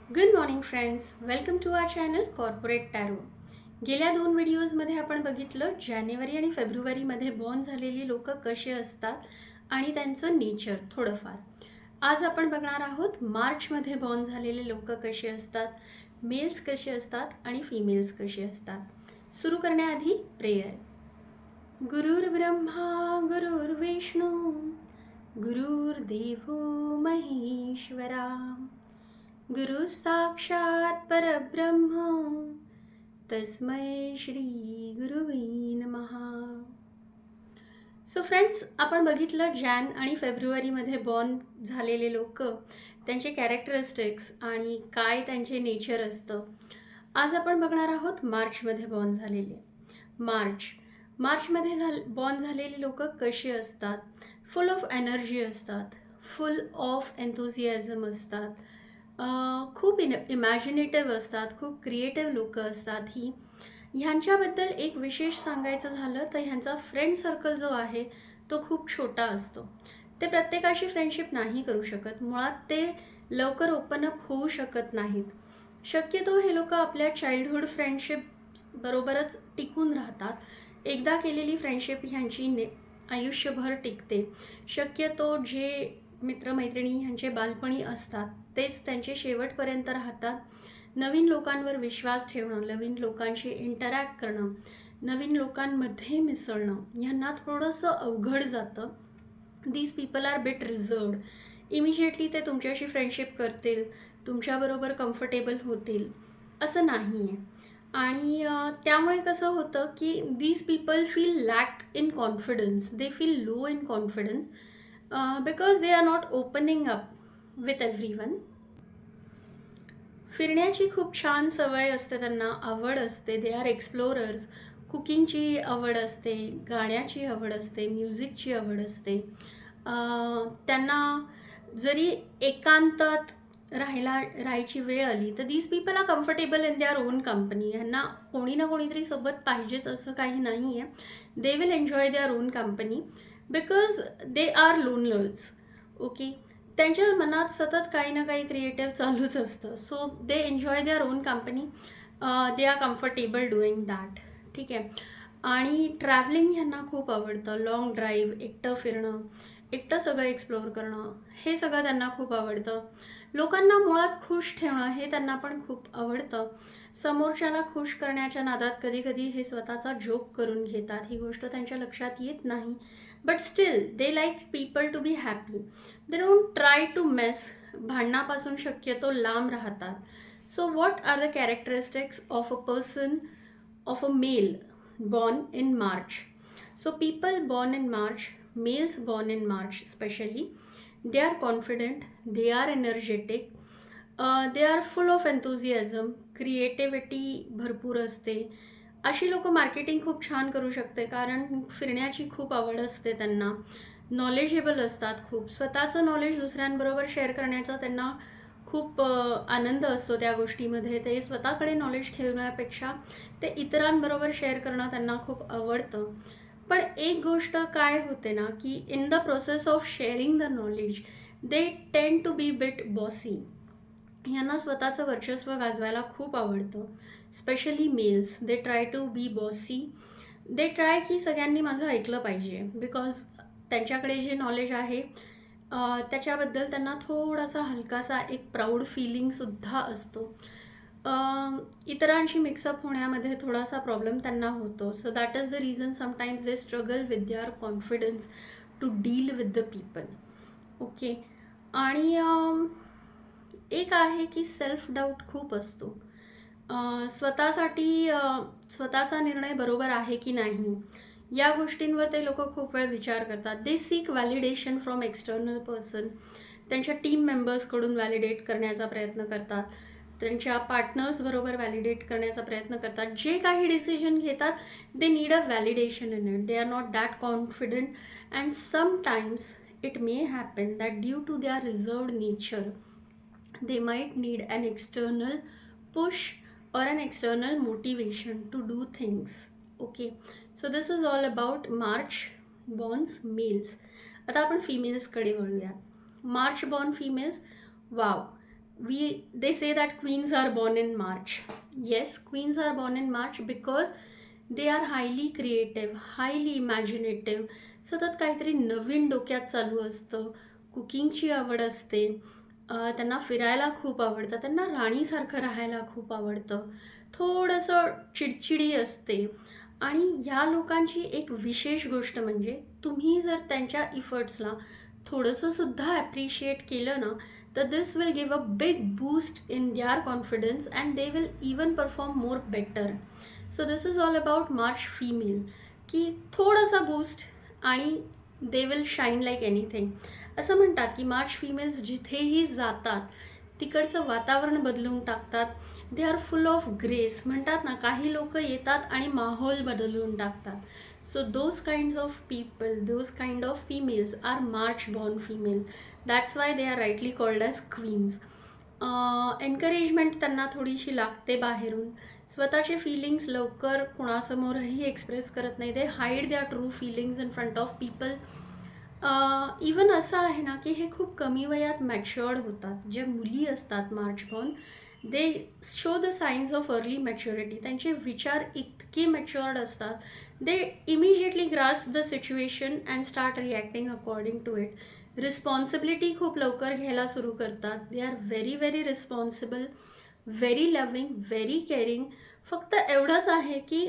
Good morning friends, welcome to our channel corporate tarot. गेल्या 2 व्हिडिओजमध्ये आपण बघितलं जानेवारी आणि फेब्रुवारीमध्ये बॉर्न झालेली लोक कसे असतात आणि त्यांचं नेचर थोडंफार. आज आपण बघणार आहोत मार्चमध्ये बॉर्न झालेले लोक कसे असतात, मेल्स कसे असतात आणि फिमेल्स कसे असतात. सुरू करण्याआधी प्रेयर. गुरुर्ब्रह्मा गुरुर्विष्णू गुरुर्देवो महेश्वरा, गुरु साक्षात परब्रह्म तस्मै श्री गुरुवे नमहा. सो फ्रेंड्स, आपण बघितलं जॅन आणि फेब्रुवारीमध्ये बॉर्न झालेले लोक, त्यांचे कॅरेक्टरिस्टिक्स आणि काय त्यांचे नेचर असतं. आज आपण बघणार आहोत मार्चमध्ये बॉर्न झालेले. मार्चमध्ये बॉर्न झालेली लोक कशी असतात. फुल ऑफ एनर्जी असतात, फुल ऑफ एन्थुझियाझम असतात, खूप इमॅजिनेटिव्ह असतात, खूप क्रिएटिव्ह लोक असतात. ह्यांच्याबद्दल एक विशेष सांगायचं झालं तर ह्यांचा फ्रेंड सर्कल जो आहे तो खूप छोटा असतो. ते प्रत्येकाशी फ्रेंडशिप नाही करू शकत, मुळात ते लवकर ओपन अप होऊ शकत नाहीत. शक्यतो हे लोक आपल्या चाइल्डहुड फ्रेंडशिप बरोबरच टिकून राहतात. एकदा केलेली फ्रेंडशिप ह्यांची आयुष्यभर टिकते. शक्यतो जे मित्रमैत्रिणी ह्यांचे बालपणी असतात तेच त्यांचे शेवटपर्यंत राहतात. नवीन लोकांवर विश्वास ठेवणं, नवीन लोकांशी इंटरॅक्ट करणं, नवीन लोकांमध्ये मिसळणं ह्यांना थोडंसं अवघड जातं. These people are bit reserved. Immediately ते तुमच्याशी फ्रेंडशिप करतील, तुमच्याबरोबर कम्फर्टेबल होतील असं नाही आहे. आणि त्यामुळे कसं होतं की these people feel lack in confidence, they feel low in confidence because they are not opening up with everyone. फिरण्याची खूप छान सवय असते त्यांना, आवड असते, दे आर एक्सप्लोरर्स. कुकिंगची आवड असते, गाण्याची आवड असते, म्युझिकची आवड असते. त्यांना जरी एकांतात राहायची वेळ आली तर these people are comfortable in their own company. ह्यांना कोणी ना कोणीतरी सोबत पाहिजेच असं काही नाही आहे. They will enjoy their own company because they are loners. Okay, त्यांच्या मनात सतत काही ना काही क्रिएटिव्ह चालूच असतं. So they enjoy their own company, they are comfortable doing that. ठीक आहे. आणि ट्रॅव्हलिंग ह्यांना खूप आवडतं. लाँग ड्राईव्ह, एकटं फिरणं, एकटं सगळं एक्सप्लोअर करणं, हे सगळं त्यांना खूप आवडतं. लोकांना मुळात खुश ठेवणं हे त्यांना पण खूप आवडतं. समोरच्याला खुश करण्याच्या नादात कधी कधी हे स्वतःचा जोक करून घेतात. ही गोष्ट त्यांच्या लक्षात येत नाही, but still they like people to be happy. They don't try to mess. भांडणापासून शक्यतो लांब राहतात. So what are the characteristics of a person, of a male born in March? So people born in March, males born in March especially, they are confident, they are energetic, they are full of enthusiasm, creativity भरपूर असते. अशी लोक marketing खूप छान करू शकते, कारण फिरण्याची खूप आवड असते त्यांना. नॉलेजेबल असतात खूप, स्वतःचं नॉलेज दुसऱ्यांबरोबर शेअर करण्याचा त्यांना खूप आनंद असतो त्या गोष्टीमध्ये. ते स्वतःकडे नॉलेज ठेवण्यापेक्षा ते इतरांबरोबर शेअर करणं त्यांना खूप आवडतं. पण एक गोष्ट काय होते ना, की in the process of sharing the knowledge they tend to B bit bossy. यांना स्वतःचं वर्चस्व गाजवायला खूप आवडतं. Specially males, they try to be bossy. They try की सगळ्यांनी माझं ऐकलं पाहिजे, बिकॉज त्यांच्याकडे जे नॉलेज आहे त्याच्याबद्दल त्यांना थोडासा हलकासा एक प्राऊड फिलिंगसुद्धा असतो. इतरांशी मिक्सअप होण्यामध्ये थोडासा प्रॉब्लेम त्यांना होतो. So that is the reason sometimes they struggle with their confidence to deal with the people. Okay. आणि एक आहे की सेल्फ डाऊट खूप असतो. स्वतःसाठी स्वतःचा निर्णय बरोबर आहे की नाही या गोष्टींवर ते लोक खूप वेळ विचार करतात. They seek validation from external person. त्यांच्या टीम मेंबर्सकडून व्हॅलिडेट करण्याचा प्रयत्न करतात, त्यांच्या पार्टनर्स बरोबर व्हॅलिडेट करण्याचा प्रयत्न करतात. जे काही डिसिजन घेतात they need a validation in it. They are not that confident and sometimes it may happen that due to their reserved nature they might need an external push or an external motivation to do things. Okay, so this is all about March borns males. आता आपण फिमेल्सकडे वळूया. March born females, wow, they say that queens are born in March. Yes, queens are born in March because they are highly creative, highly imaginative. सतत काहीतरी नवीन डोक्यात चालू असतं. कुकिंगची आवड असते. त्यांना फिरायला खूप आवडतं. त्यांना राणीसारखं राहायला खूप आवडतं. थोडंसं चिडचिडी असते. आणि ह्या लोकांची एक विशेष गोष्ट म्हणजे तुम्ही जर त्यांच्या इफर्ट्सला थोडंसं सुद्धा ॲप्रिशिएट केलं ना, तर this will give a big boost in their confidence and they will even perform more better. So this is all about March female, की थोडासा बूस्ट आणि they will shine like anything. असं म्हणतात की मार्च फिमेल्स जिथेही जातात तिकडचं वातावरण बदलून टाकतात. They are full of grace. म्हणतात ना, काही लोक येतात आणि माहोल बदलून टाकतात. So those kinds of people, those kind of females are March born female. That's why they are rightly called as queens. Encouragement त्यांना थोडीशी लागते बाहेरून. स्वतःचे फीलिंग्स लवकर कुणासमोरही एक्सप्रेस करत नाही. They hide their true feelings in front of people. Even असं आहे ना, की हे खूप कमी वयात मॅच्युअर्ड होतात. ज्या मुली असतात March born, they show the science of early maturity. त्यांचे विचार इतके मॅच्युअर्ड असतात. They immediately grasp the situation and start reacting according to it. Responsibility खूप लवकर घ्यायला सुरू करतात. They are very very responsible, very loving, very caring. फक्त एवढंच आहे की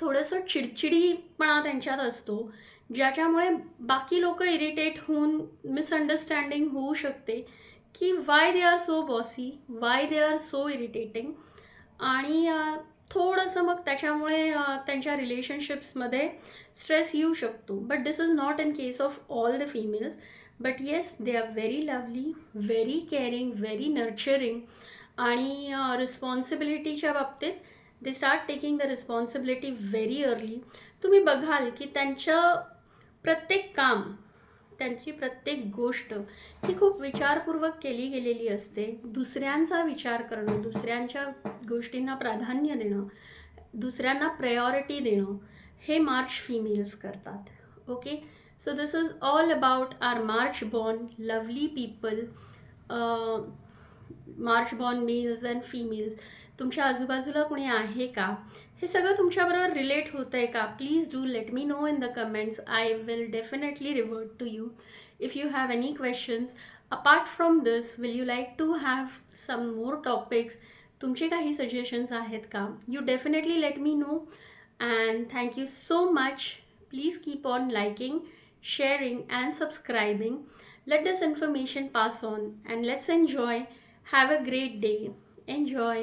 थोडंसं चिडचिडीपणा त्यांच्यात असतो, ज्याच्यामुळे बाकी लोक इरिटेट होऊन मिसअंडरस्टँडिंग होऊ शकते की Y they are so bossy, Y they are so irritating. आणि थोडंसं मग त्याच्यामुळे त्यांच्या रिलेशनशिप्समध्ये स्ट्रेस येऊ शकतो. But this is not in case of all the females. But yes, they are very lovely, very caring, very nurturing. आणि रिस्पॉन्सिबिलिटीच्या बाबतीत they start taking the responsibility very early. तुम्ही बघाल की त्यांचं प्रत्येक काम, त्यांची प्रत्येक गोष्ट ही खूप विचारपूर्वक केली गेलेली असते. दुसऱ्यांचा विचार करणं, दुसऱ्यांच्या गोष्टींना प्राधान्य देणं, दुसऱ्यांना प्रायोरिटी देणं, हे मार्च फिमेल्स करतात. Okay, so this is all about our March born lovely people, March born males and females. तुमच्या आजूबाजूला कोणी आहे का? हे सगळं तुमच्याबरोबर रिलेट होतं आहे का? Please do let me know in the comments. I will definitely revert to you if you have any questions. Apart from this, will you like to have some more topics? तुमचे काही suggestions आहेत का? You definitely let me know. And thank you so much. Please keep on liking, sharing and subscribing. Let this information pass on and let's enjoy. Have a great day. Enjoy.